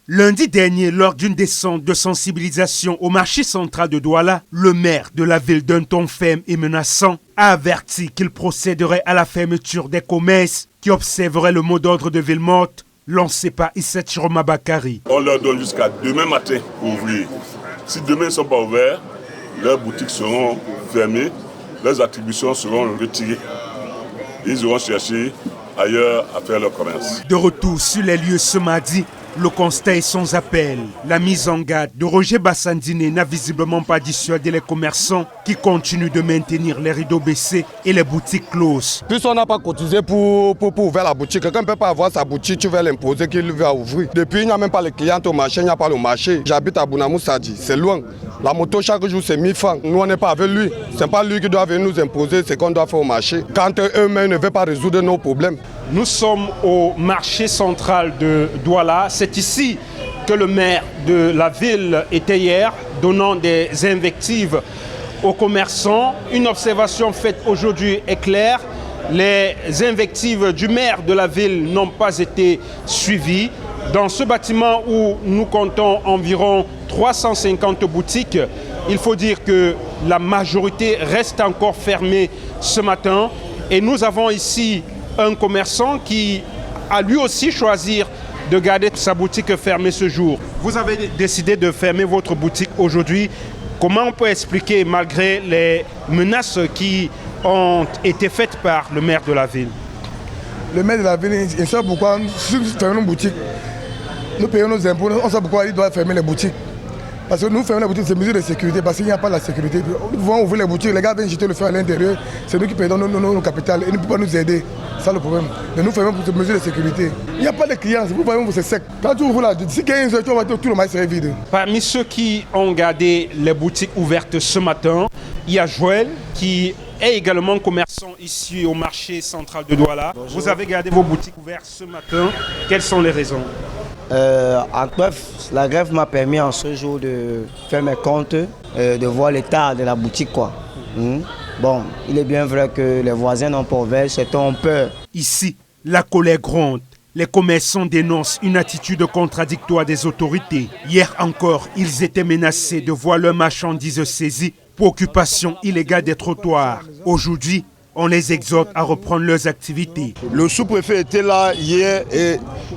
Lundi dernier, lors d'une descente de sensibilisation au marché central de Douala, le maire de la ville d'un ton ferme et menaçant a averti qu'il procéderait à la fermeture des commerces qui observeraient le mot d'ordre de ville morte lancé par Issa Chiroma Bakari. On leur donne jusqu'à demain matin pour ouvrir. Si demain ils ne sont pas ouverts, leurs boutiques seront fermées, leurs attributions seront retirées. Ils iront chercher ailleurs à faire leur commerce. De retour sur les lieux ce mardi, le constat est sans appel. La mise en garde de Roger Bassandine n'a visiblement pas dissuadé les commerçants qui continuent de maintenir les rideaux baissés et les boutiques closes. Puisqu'on n'a pas cotisé pour ouvrir la boutique, quelqu'un ne peut pas avoir sa boutique, tu vas l'imposer qu'il va ouvrir. Depuis, il n'y a même pas les clients au marché, il n'y a pas le marché. J'habite à Bounamou Sadi, c'est loin. La moto chaque jour c'est 1000 francs. Nous on n'est pas avec lui. Ce n'est pas lui qui doit venir nous imposer ce qu'on doit faire au marché. Quand eux-mêmes ne veulent pas résoudre nos problèmes. Nous sommes au marché central de Douala. C'est ici que le maire de la ville était hier, donnant des invectives aux commerçants. Une observation faite aujourd'hui est claire. Les invectives du maire de la ville n'ont pas été suivies. Dans ce bâtiment où nous comptons environ 350 boutiques, il faut dire que la majorité reste encore fermée ce matin. Et nous avons ici un commerçant qui a lui aussi choisi de garder sa boutique fermée ce jour. Vous avez décidé de fermer votre boutique aujourd'hui. Comment on peut expliquer, malgré les menaces qui ont été faites par le maire de la ville? Le maire de la ville, il sait pourquoi si nous fermons nos boutiques. Nous payons nos impôts, on sait pourquoi il doit fermer les boutiques. Parce que nous fermons les boutiques, c'est une mesure de sécurité, parce qu'il n'y a pas de la sécurité. Nous pouvons ouvrir les boutiques, les gars viennent jeter le feu à l'intérieur, c'est nous qui payons nos capitales, ils ne peuvent pas nous aider. C'est ça le problème. Mais nous fermons pour cette mesure de sécurité. Il n'y a pas de clients, vous voyez, c'est sec. Quand tu ouvres là, d'ici 15 heures, tu vas voir tout le marché serait vide. Parmi ceux qui ont gardé les boutiques ouvertes ce matin, il y a Joël qui est également commerçant ici au marché central de Douala. Bonjour. Vous avez gardé vos boutiques ouvertes ce matin. Quelles sont les raisons? En bref, la grève m'a permis en ce jour de faire mes comptes, de voir l'état de la boutique, quoi. Bon, il est bien vrai que les voisins n'ont pas ouvert, certains ont peur. Ici, la colère gronde. Les commerçants dénoncent une attitude contradictoire des autorités. Hier encore, ils étaient menacés de voir leurs marchandises saisies pour occupation illégale des trottoirs. Aujourd'hui, on les exhorte à reprendre leurs activités. Le sous-préfet était là hier et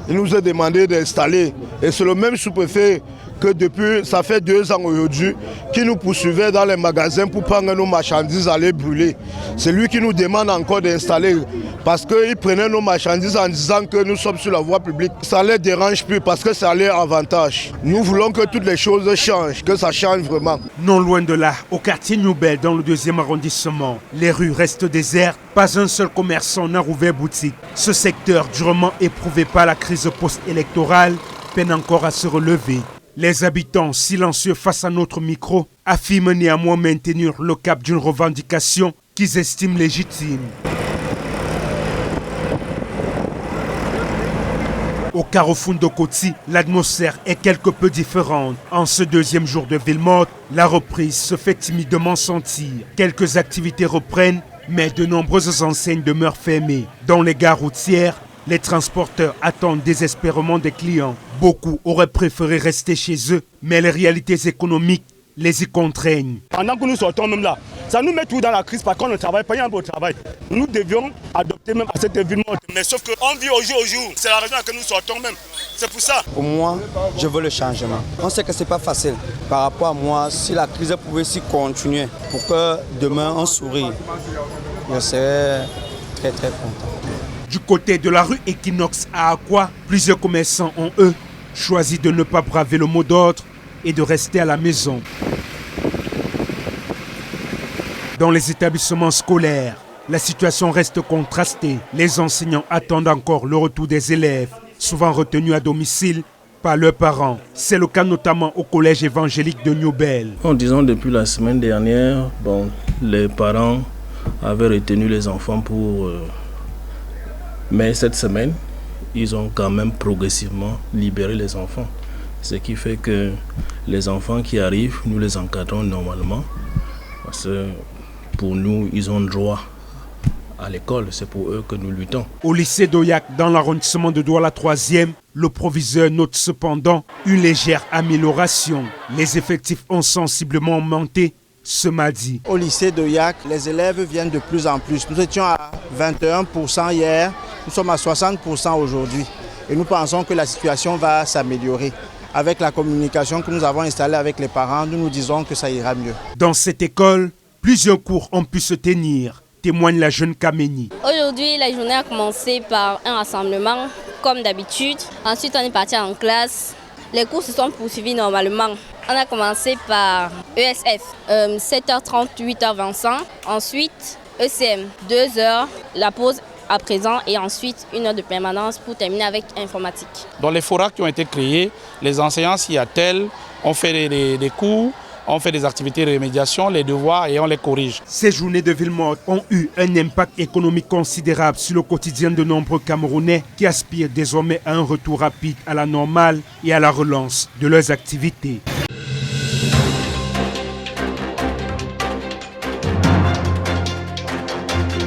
il nous a demandé d'installer. Et c'est le même sous-préfet que depuis, ça fait 2 ans aujourd'hui, qui nous poursuivait dans les magasins pour prendre nos marchandises à les brûler. C'est lui qui nous demande encore d'installer parce qu'il prenait nos marchandises en disant que nous sommes sur la voie publique. Ça ne les dérange plus parce que ça a leur avantage. Nous voulons que toutes les choses changent, que ça change vraiment. Non loin de là, au quartier Noubel, dans le 2e arrondissement, les rues restent désertes. Pas un seul commerçant n'a rouvert boutique. Ce secteur, durement éprouvé par la crise post-électorale, peine encore à se relever. Les habitants, silencieux face à notre micro, affirment néanmoins maintenir le cap d'une revendication qu'ils estiment légitime. Au carrefour de Koti, l'atmosphère est quelque peu différente. En ce 2e jour de ville morte, la reprise se fait timidement sentir. Quelques activités reprennent, mais de nombreuses enseignes demeurent fermées. Dans les gares routières, les transporteurs attendent désespérément des clients. Beaucoup auraient préféré rester chez eux, mais les réalités économiques les y contraignent. Pendant que nous sortons même là, ça nous met tout dans la crise parce qu'on ne travaille pas, il y a un beau travail. Nous devions adopter même à cette événement. Mais sauf qu'on vit au jour au jour. C'est la raison pour laquelle nous sortons même. C'est pour ça. Pour moi, je veux le changement. On sait que ce n'est pas facile. Par rapport à moi, si la crise pouvait s'y continuer pour que demain on sourie, je serais très très content. Du côté de la rue Equinox à Aqua, plusieurs commerçants ont, eux, choisi de ne pas braver le mot d'ordre et de rester à la maison. Dans les établissements scolaires, la situation reste contrastée. Les enseignants attendent encore le retour des élèves, souvent retenus à domicile par leurs parents. C'est le cas notamment au collège évangélique de Noubel. En disant depuis la semaine dernière, les parents avaient retenu les enfants pour... Mais cette semaine, ils ont quand même progressivement libéré les enfants. Ce qui fait que les enfants qui arrivent, nous les encadrons normalement. Parce que pour nous, ils ont droit à l'école. C'est pour eux que nous luttons. Au lycée d'Oyak, dans l'arrondissement de Douala 3e, le proviseur note cependant une légère amélioration. Les effectifs ont sensiblement augmenté ce mardi. Au lycée d'Oyak, les élèves viennent de plus en plus. Nous étions à 21% hier, nous sommes à 60% aujourd'hui. Et nous pensons que la situation va s'améliorer. Avec la communication que nous avons installée avec les parents, nous nous disons que ça ira mieux. Dans cette école, plusieurs cours ont pu se tenir, témoigne la jeune Kameni. Aujourd'hui, la journée a commencé par un rassemblement, comme d'habitude. Ensuite, on est parti en classe. Les cours se sont poursuivis normalement. On a commencé par ESF, 7h30, 8h25. Ensuite, ECM, 2h, la pause à présent et ensuite 1 heure de permanence pour terminer avec informatique. Dans les forats qui ont été créés, les enseignants s'y attellent, on fait des cours, on fait des activités de remédiation, les devoirs et on les corrige. Ces journées de ville morte ont eu un impact économique considérable sur le quotidien de nombreux Camerounais qui aspirent désormais à un retour rapide à la normale et à la relance de leurs activités.